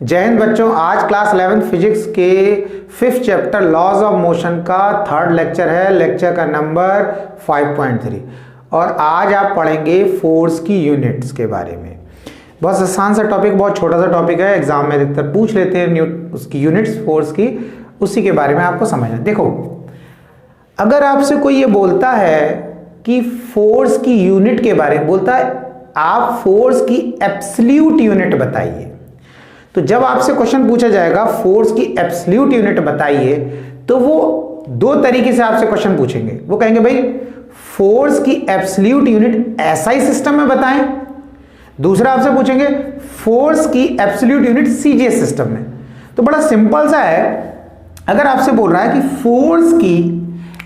जय हिंद बच्चों, आज क्लास 11 फिजिक्स के 5th chapter laws of motion का 3rd लेक्चर है। लेक्चर का नंबर 5.3 और आज आप पढ़ेंगे फोर्स की यूनिट्स के बारे में। बहुत आसान सा टॉपिक, बहुत छोटा सा टॉपिक है, एग्जाम में अधिकतर पूछ लेते हैं उसकी यूनिट्स फोर्स की, उसी के बारे में आपको समझना। देखो, अगर आपसे कोई ये बोलता है कि फोर्स की यूनिट के बारे में बोलता है, आप फोर्स की एब्सोल्यूट यूनिट बताइए। तो जब आपसे क्वेश्चन पूछा जाएगा फोर्स की एब्सोल्यूट यूनिट बताइए, तो वो दो तरीके से आपसे क्वेश्चन पूछेंगे। वो कहेंगे भाई फोर्स की एब्सोल्यूट यूनिट एसआई सिस्टम में बताएं। दूसरा आपसे पूछेंगे फोर्स की एब्सोल्यूट यूनिट सीजीएस सिस्टम में। तो बड़ा सिंपल सा है, अगर आपसे बोल रहा है कि फोर्स की,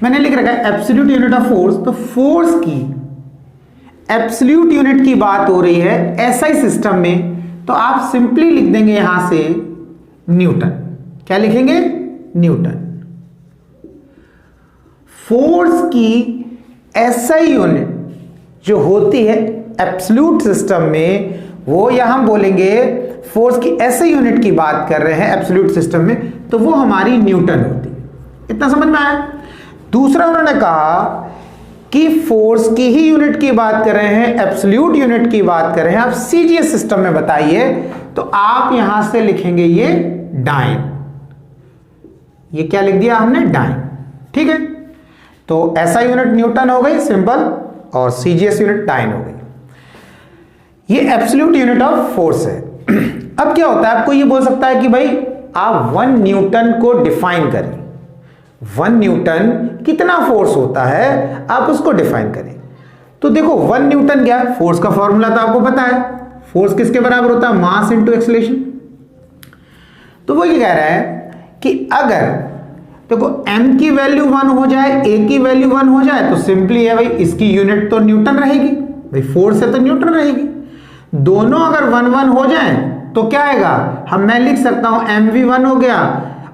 मैंने लिख रखा है एब्सोल्यूट यूनिट ऑफ फोर्स, तो फोर्स की एब्सोल्यूट यूनिट की बात हो रही है एसआई सिस्टम में, तो आप सिंपली लिख देंगे यहां से न्यूटन। क्या लिखेंगे? न्यूटन। फोर्स की एसआई यूनिट जो होती है एब्सोल्यूट सिस्टम में, वो यहां हम बोलेंगे फोर्स की एसआई यूनिट की बात कर रहे हैं एब्सोल्यूट सिस्टम में, तो वो हमारी न्यूटन होती है। इतना समझ में आया? दूसरा उन्होंने कहा कि फोर्स की ही यूनिट की बात कर रहे हैं, एब्सोल्यूट यूनिट की बात कर रहे हैं, आप सीजीएस सिस्टम में बताइए, तो आप यहां से लिखेंगे ये डाइन। ये क्या लिख दिया हमने? डाइन। ठीक है, तो ऐसा यूनिट न्यूटन हो गई सिंपल, और सीजीएस यूनिट डाइन हो गई। ये एब्सोल्यूट यूनिट ऑफ फोर्स है। अब क्या होता है, आपको ये बोल सकता है कि भाई आप 1 न्यूटन को डिफाइन करें। 1 न्यूटन कितना फोर्स होता है, आप उसको डिफाइन करें। तो देखो 1 न्यूटन क्या है, फोर्स का फॉर्मूला तो आपको पता है। फोर्स किसके बराबर होता है? Mass into acceleration. तो वो ये कह रहा है कि अगर देखो m की वैल्यू 1 हो जाए, a की वैल्यू 1 हो जाए, तो सिंपली है भाई इसकी यूनिट तो न्यूटन रहेगी। भाई फोर्स है तो न्यूटन रहेगी। दोनों अगर 1-1 हो जाए तो क्या आएगा? मैं लिख सकता हूं m भी 1 हो गया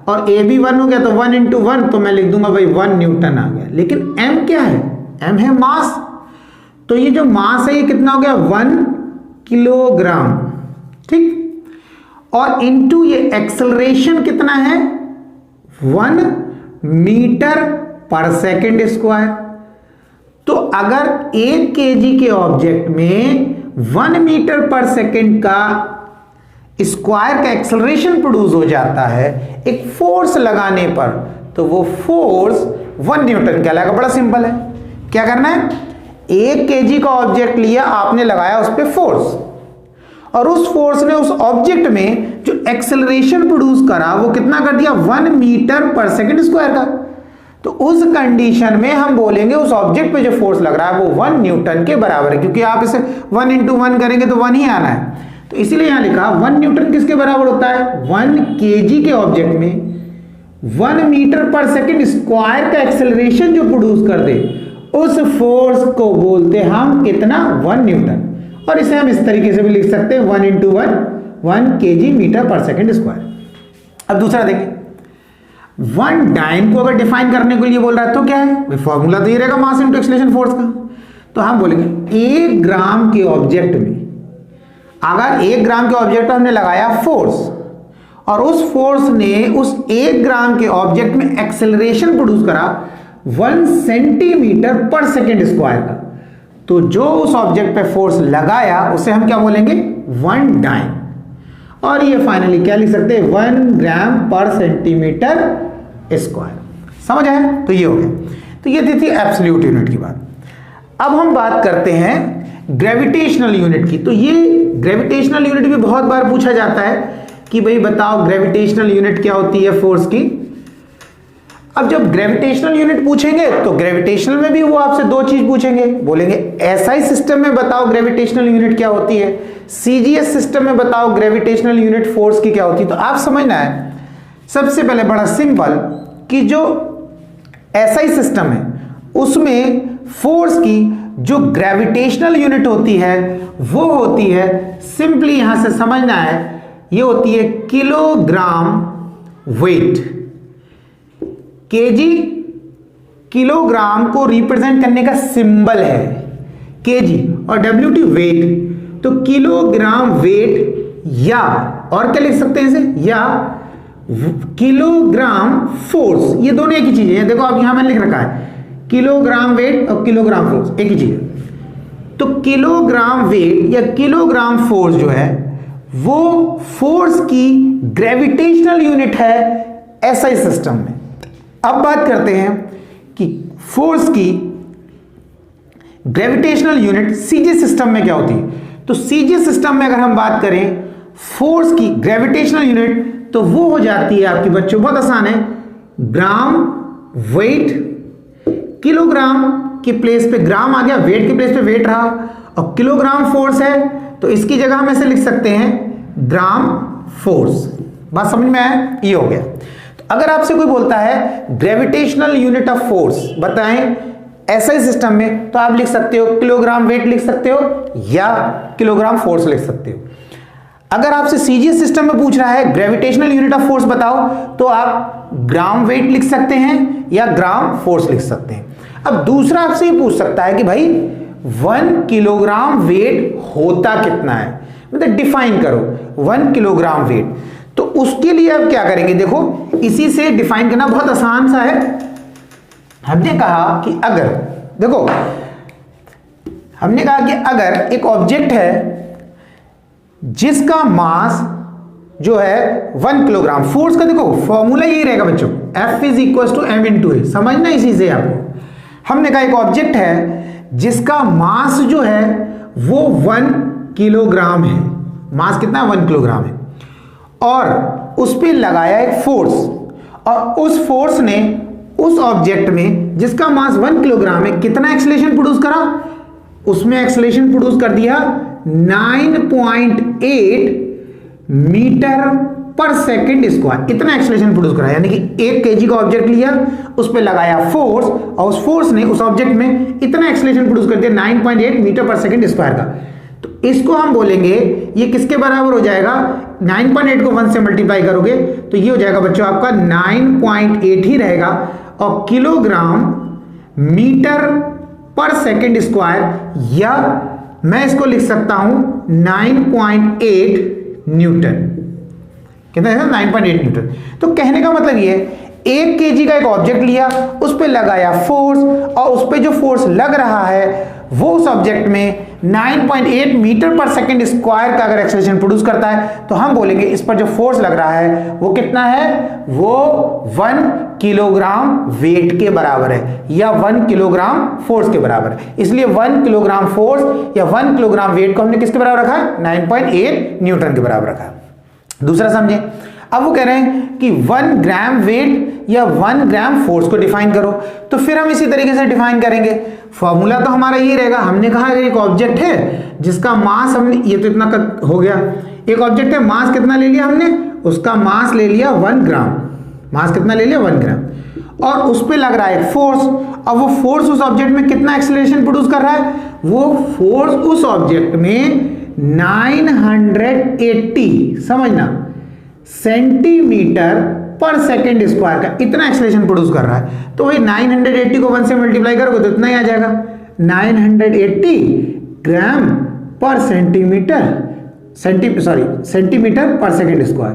और a भी 1 हो गया, तो 1 इंटू 1, तो मैं लिख दूंगा भाई 1 न्यूटन आ गया। लेकिन m क्या है? m है मास। तो ये जो मास है ये कितना हो गया? 1 किलोग्राम। ठीक, और इंटू ये एक्सेलरेशन कितना है? 1 मीटर पर सेकेंड स्क्वायर। तो अगर 1 केजी के ऑब्जेक्ट में 1 मीटर पर सेकेंड का स्क्वायर का एक्सेलरेशन प्रोड्यूस हो जाता है एक फोर्स लगाने पर, तो वो फोर्स 1 न्यूटन कहलाएगा। बड़ा सिंपल है। क्या करना है? 1 केजी का ऑब्जेक्ट लिया आपने, लगाया उस पर फोर्स, और उस फोर्स ने उस ऑब्जेक्ट में जो एक्सेलरेशन प्रोड्यूस करा वो कितना कर दिया? 1 मीटर पर सेकेंड स्क्वायर का। तो उस कंडीशन में हम बोलेंगे उस ऑब्जेक्ट पे जो फोर्स लग रहा है वो 1 न्यूटन के बराबर है, क्योंकि आप इसे 1 इंटू 1 करेंगे तो 1 ही आना है। तो इसीलिए यहां लिखा 1 न्यूटन किसके बराबर होता है? 1 केजी के ऑब्जेक्ट में 1 मीटर पर सेकेंड स्क्वायर का एक्सेलरेशन जो प्रोड्यूस कर दे, उस फोर्स को बोलते हम कितना? 1 न्यूटन। और इसे हम इस तरीके से भी लिख सकते हैं 1 इंटू 1 केजी मीटर पर सेकेंड स्क्वायर। अब दूसरा देखिए, 1 डाइन को अगर डिफाइन करने के लिए बोल रहा है तो क्या है? फॉर्मूला तो ये रहेगा मास इनटू एक्सेलरेशन फोर्स का। तो हम बोलेंगे 1 ग्राम के ऑब्जेक्ट में, अगर 1 ग्राम के ऑब्जेक्ट पर हमने लगाया फोर्स, और उस फोर्स ने उस 1 ग्राम के ऑब्जेक्ट में एक्सेलरेशन प्रोड्यूस करा 1 सेंटीमीटर पर सेकेंड स्क्वायर का, तो जो उस ऑब्जेक्ट पे फोर्स लगाया उसे हम क्या बोलेंगे? 1 डाइन। और ये फाइनली क्या लिख सकते हैं? 1 ग्राम पर सेंटीमीटर स्क्वायर। समझ आया? तो ये हो गया। तो ये थी एब्सोल्यूट यूनिट की बात। अब हम बात करते हैं ग्रेविटेशनल यूनिट की। तो ये ग्रेविटेशनल यूनिट भी बहुत बार पूछा जाता है कि भाई बताओ ग्रेविटेशनल यूनिट क्या होती है फोर्स की। अब जब ग्रेविटेशनल यूनिट पूछेंगे तो ग्रेविटेशनल में भी वो आपसे 2 चीज पूछेंगे। बोलेंगे एसआई सिस्टम में बताओ ग्रेविटेशनल यूनिट क्या होती है, सीजीएस सिस्टम में बताओ ग्रेविटेशनल यूनिट फोर्स की क्या होती है। तो आप समझना है सबसे पहले बड़ा सिंपल कि जो एसआई सिस्टम है उसमें फोर्स की जो ग्रेविटेशनल यूनिट होती है वो होती है, सिंपली यहां से समझना है, ये होती है किलोग्राम वेट। केजी किलोग्राम को रिप्रेजेंट करने का सिंबल है केजी, और डब्ल्यूटी वेट। तो किलोग्राम वेट या और क्या लिख सकते हैं इसे, या किलोग्राम फोर्स, ये दोनों एक ही चीज है। देखो अब यहां मैंने लिख रखा है किलोग्राम वेट और किलोग्राम फोर्स एक ही चीज है। तो किलोग्राम वेट या किलोग्राम फोर्स जो है वो फोर्स की ग्रेविटेशनल यूनिट है एसआई सिस्टम में। अब बात करते हैं कि फोर्स की ग्रेविटेशनल यूनिट सीजे सिस्टम में क्या होती है। तो सीजे सिस्टम में अगर हम बात करें फोर्स की ग्रेविटेशनल यूनिट तो वो हो जाती है आपकी बच्चों, बहुत आसान है, ग्राम वेट, किलोग्राम की प्लेस पे ग्राम आ गया, वेट की प्लेस पे वेट रहा, और किलोग्राम फोर्स है तो इसकी जगह हम ऐसे लिख सकते हैं ग्राम फोर्स। बात समझ में आया, ये हो गया। तो अगर आपसे कोई बोलता है ग्रेविटेशनल यूनिट ऑफ फोर्स बताएं एसआई सिस्टम में, तो आप लिख सकते हो किलोग्राम वेट लिख सकते हो या किलोग्राम फोर्स लिख सकते हो। अगर आपसे सीजीएस सिस्टम में पूछ रहा है ग्रेविटेशनल यूनिट ऑफ फोर्स बताओ, तो आप ग्राम वेट लिख सकते हैं या ग्राम फोर्स लिख सकते हैं। अब दूसरा आपसे ये पूछ सकता है कि भाई 1 किलोग्राम वेट होता कितना है, मतलब डिफाइन करो 1 किलोग्राम वेट। तो उसके लिए अब क्या करेंगे, देखो इसी से डिफाइन करना बहुत आसान सा है। हमने कहा कि अगर, देखो हमने कहा कि अगर एक ऑब्जेक्ट है जिसका मास जो है 1 किलोग्राम, फोर्स का देखो फॉर्मूला यही रहेगा बच्चों, F is equal to m into a, समझना इसी से आपको। हमने कहा एक ऑब्जेक्ट है जिसका मास जो है वो 1 किलोग्राम है, मास कितना 1 किलोग्राम है, और उस पर लगाया एक फोर्स, और उस फोर्स ने उस ऑब्जेक्ट में जिसका मास 1 किलोग्राम है कितना एक्सेलरेशन प्रोड्यूस करा, उसमें एक्सेलरेशन प्रोड्यूस कर दिया 9.8 मीटर पर सेकंड स्क्वायर, इतना एक्सेलरेशन प्रोड्यूस करा। यानी कि 1 केजी का ऑब्जेक्ट लिया, उस पर लगाया फोर्स, और उस फोर्स ने उस ऑब्जेक्ट में इतना एक्सेलरेशन प्रोड्यूस कर दिया 9.8 मीटर पर सेकंड स्क्वायर का। तो इसको हम बोलेंगे ये किसके बराबर हो जाएगा, 9.8 को 1 से मल्टीप्लाई करोगे तो ये हो जाएगा बच्चों आपका 9.8 ही रहेगा, और किलोग्राम मीटर पर सेकंड स्क्वायर, या मैं इसको लिख सकता हूं 9.8 न्यूटन। कितना है 9.8 न्यूटन। तो कहने का मतलब ये है 1 केजी का एक ऑब्जेक्ट लिया, उस पर लगाया फोर्स, और उस पर जो फोर्स लग रहा है वो उस ऑब्जेक्ट में 9.8 मीटर पर सेकंड स्क्वायर का अगर एक्सेलरेशन प्रोड्यूस करता है, तो हम बोलेंगे इस पर जो फोर्स लग रहा है वो कितना है, वो 1 किलोग्राम वेट के बराबर है, या 1 किलोग्राम फोर्स के बराबर है। इसलिए 1 किलोग्राम फोर्स या 1 किलोग्राम वेट को हमने किसके बराबर रखा है, 9.8 न्यूटन के बराबर रखा है। दूसरा समझे, अब वो कह रहे हैं कि 1 ग्राम वेट या 1 ग्राम फोर्स को डिफाइन करो। तो फिर हम इसी तरीके से डिफाइन करेंगे, फॉर्मूला तो हमारा ये रहेगा। हमने कहा अगर एक ऑब्जेक्ट है जिसका मास, हमने ये तो इतना हो गया, एक ऑब्जेक्ट है मास कितना ले लिया हमने, उसका मास ले लिया 1 ग्राम, मास कितना ले लिया 1 ग्राम, और उस पर लग रहा है फोर्स, और वो फोर्स उस ऑब्जेक्ट में कितना एक्सेलरेशन प्रोड्यूस कर रहा है, वो फोर्स उस ऑब्जेक्ट में 980, समझना, सेंटीमीटर पर सेकंड स्क्वायर का इतना एक्सेलरेशन प्रोड्यूस कर रहा है। तो वही 980 को 1 से मल्टीप्लाई करोगे तो इतना ही आ जाएगा, 980 ग्राम पर सेंटीमीटर पर सेकंड स्क्वायर।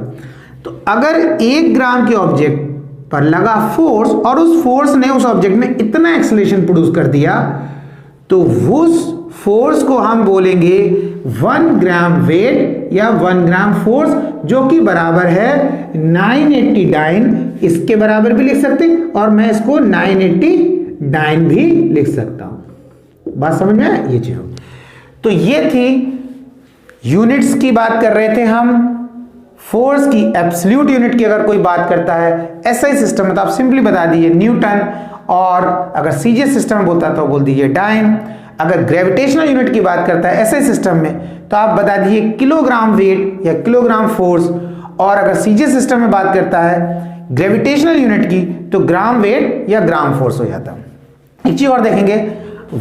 तो अगर 1 ग्राम के ऑब्जेक्ट पर लगा फोर्स और उस फोर्स ने उस ऑब्जेक्ट में इतना एक्सेलरेशन प्रोड्यूस कर दिया, तो उस फोर्स को हम बोलेंगे 1 ग्राम वेट या 1 ग्राम फोर्स, जो कि बराबर है 980 डाइन, इसके बराबर भी लिख सकते हैं, और मैं इसको 980 डाइन भी लिख सकता हूं। बात समझ में आया, ये चीज। तो ये थी यूनिट्स की बात कर रहे थे हम, फोर्स की एब्सोल्यूट यूनिट की अगर कोई बात करता है एसआई सिस्टम में तो आप सिंपली बता दीजिए न्यूटन, और अगर सीजीएस सिस्टम में बोलता है तो बोल दीजिए डाइन। अगर ग्रेविटेशनल यूनिट की बात करता है एसआई सिस्टम में तो आप बता दीजिए किलोग्राम वेट या किलोग्राम फोर्स, और अगर सीजीएस सिस्टम में बात करता है ग्रेविटेशनल यूनिट की तो ग्राम वेट या ग्राम फोर्स हो जाता है। एक चीज और देखेंगे,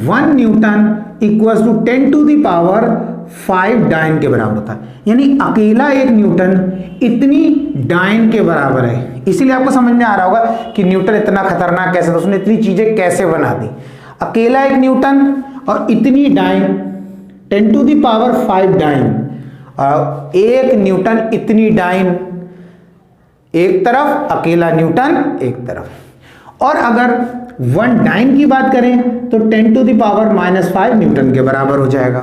1 newton equals to 10 to the power 5 dyne के बराबर होता है, यानी अकेला 1 न्यूटन इतनी डाइन के बराबर है। इसीलिए आपको समझ में आ रहा होगा कि न्यूटन इतना खतरनाक कैसे था, उसने इतनी चीजें कैसे बना दी। अकेला 1 न्यूटन और इतनी dyne, 10 to the power 5 dyne, और 1 न्यूटन इतनी डाइन एक तरफ, अकेला न्यूटन एक तरफ। और अगर 1 डाइन की बात करें तो 10⁻⁻5 न्यूटन के बराबर हो जाएगा।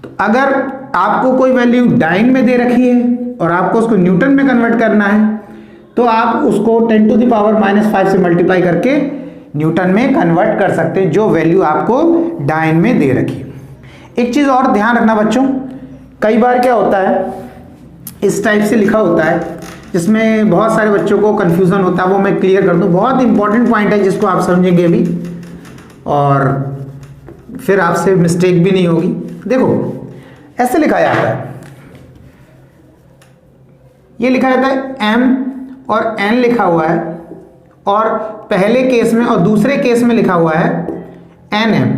तो अगर आपको कोई वैल्यू डाइन में दे रखी है और आपको उसको न्यूटन में कन्वर्ट करना है तो आप उसको 10⁻5 से मल्टीप्लाई करके न्यूटन में कन्वर्ट कर सकते हैं, जो वैल्यू आपको डाइन में दे रखी है। एक चीज और ध्यान रखना बच्चों, कई बार क्या होता है, इस टाइप से लिखा होता है जिसमें बहुत सारे बच्चों को कंफ्यूजन होता है, वो मैं क्लियर कर दूं। बहुत इंपॉर्टेंट पॉइंट है जिसको आप समझेंगे भी और फिर आपसे मिस्टेक भी नहीं होगी। देखो ऐसे लिखा जाता है, ये लिखा जाता है m और n लिखा हुआ है और पहले केस में और दूसरे केस में लिखा हुआ है nm।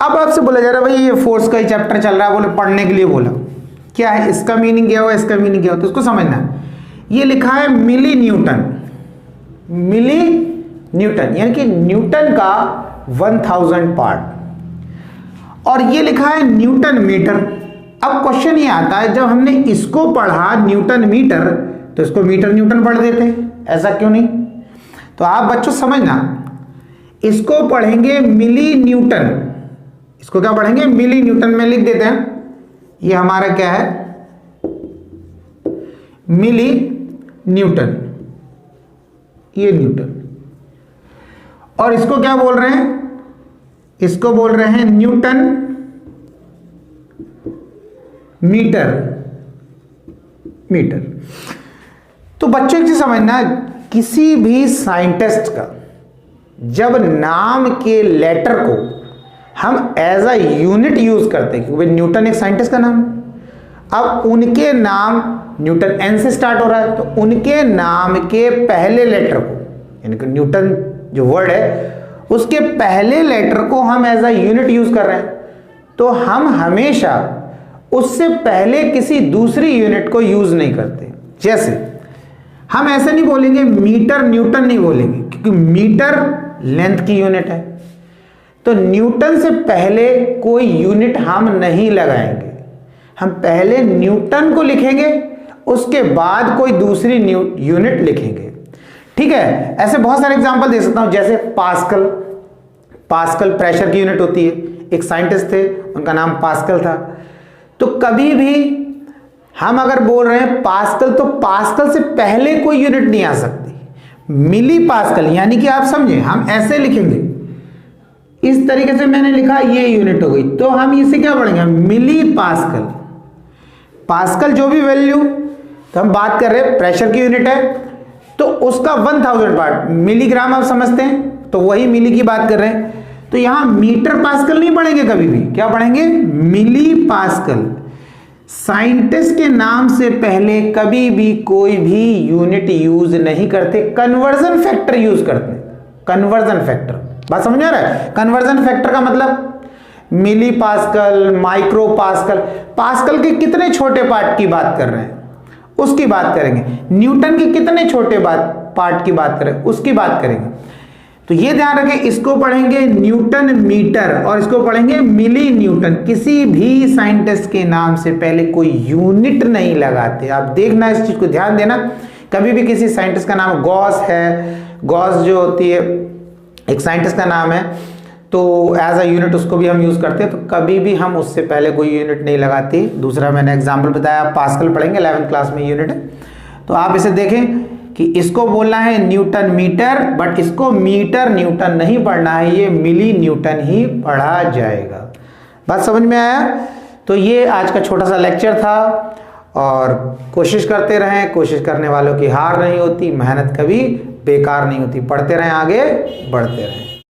अब आपसे बोला जा रहा है भाई ये फोर्स का ही चैप्टर चल रहा है, बोले पढ़ने के लिए बोला, क्या है इसका मीनिंग क्या हुआ, इसका मीनिंग क्या होता है, उसको समझना है। ये लिखा है मिली न्यूटन, मिली न्यूटन यानी कि न्यूटन का 1000 पार्ट, और ये लिखा है न्यूटन मीटर। अब क्वेश्चन ये आता है, जब हमने इसको पढ़ा न्यूटन मीटर तो इसको मीटर न्यूटन पढ़ देते, ऐसा क्यों नहीं? तो आप बच्चों समझना, इसको पढ़ेंगे मिली न्यूटन, इसको क्या पढ़ेंगे मिली न्यूटन में लिख देते हैं। ये हमारा क्या है मिली न्यूटन, ये न्यूटन, और इसको क्या बोल रहे हैं, इसको बोल रहे हैं न्यूटन मीटर, मीटर। तो बच्चों एक चीज समझना, किसी भी साइंटिस्ट का जब नाम के लेटर को हम एज अ यूनिट यूज करते हैं, क्योंकि न्यूटन एक साइंटिस्ट का नाम, अब उनके नाम न्यूटन एन से स्टार्ट हो रहा है, तो उनके नाम के पहले लेटर को, यानी कि न्यूटन जो वर्ड है उसके पहले लेटर को हम एज अ यूनिट यूज कर रहे हैं, तो हम हमेशा उससे पहले किसी दूसरी यूनिट को यूज नहीं करते। जैसे हम ऐसे नहीं बोलेंगे मीटर न्यूटन, नहीं बोलेंगे, क्योंकि मीटर लेंथ की यूनिट है, तो न्यूटन से पहले कोई यूनिट हम नहीं लगाएंगे, हम पहले न्यूटन को लिखेंगे उसके बाद कोई दूसरी यूनिट लिखेंगे। ठीक है, ऐसे बहुत सारे एग्जांपल दे सकता हूं, जैसे पास्कल, पास्कल प्रेशर की यूनिट होती है, एक साइंटिस्ट थे उनका नाम पास्कल था। तो कभी भी हम अगर बोल रहे हैं पास्कल, तो पास्कल से पहले कोई यूनिट नहीं आ सकती, मिली पास्कल, यानी कि आप समझे, हम ऐसे लिखेंगे, इस तरीके से मैंने लिखा ये यूनिट हो गई, तो हम इसे क्या पढ़ेंगे मिली पास्कल। पास्कल जो भी वैल्यू, तो हम बात कर रहे हैं प्रेशर की यूनिट है तो उसका 1000 पार्ट, मिलीग्राम आप समझते हैं, तो वही मिली की बात कर रहे हैं, तो यहां मीटर पास्कल नहीं पढ़ेंगे कभी भी, क्या पढ़ेंगे मिली पास्कल। साइंटिस्ट के नाम से पहले कभी भी कोई भी यूनिट यूज नहीं करते, कन्वर्जन फैक्टर यूज करते हैं, कन्वर्जन फैक्टर, बात समझ आ रहा है? कन्वर्जन फैक्टर का मतलब मिली पास्कल, माइक्रो पास्कल, पास्कल के कितने छोटे पार्ट की बात कर रहे हैं उसकी बात करेंगे, न्यूटन के कितने छोटे पार्ट की बात करें उसकी बात करेंगे। तो ये ध्यान रखें, इसको पढ़ेंगे न्यूटन मीटर और इसको पढ़ेंगे मिली न्यूटन। किसी भी साइंटिस्ट के नाम से पहले कोई यूनिट नहीं लगाते, आप देखना, इस चीज को ध्यान देना। कभी भी किसी साइंटिस्ट का नाम गॉस है, गॉस जो होती है एक साइंटिस्ट का नाम है, तो एज अ यूनिट उसको भी हम यूज करते हैं, तो कभी भी हम उससे पहले कोई यूनिट नहीं लगाते। दूसरा मैंने एग्जाम्पल बताया, पास्कल पढ़ेंगे 11th क्लास में यूनिट है, तो आप इसे देखें कि इसको बोलना है न्यूटन मीटर, बट इसको मीटर न्यूटन नहीं पढ़ना है, ये मिली न्यूटन ही पढ़ा जाएगा। बात समझ में आया? तो ये आज का छोटा सा लेक्चर था, और कोशिश करते रहें, कोशिश करने वालों की हार नहीं होती, मेहनत कभी बेकार नहीं होती, पढ़ते रहें, आगे बढ़ते रहें।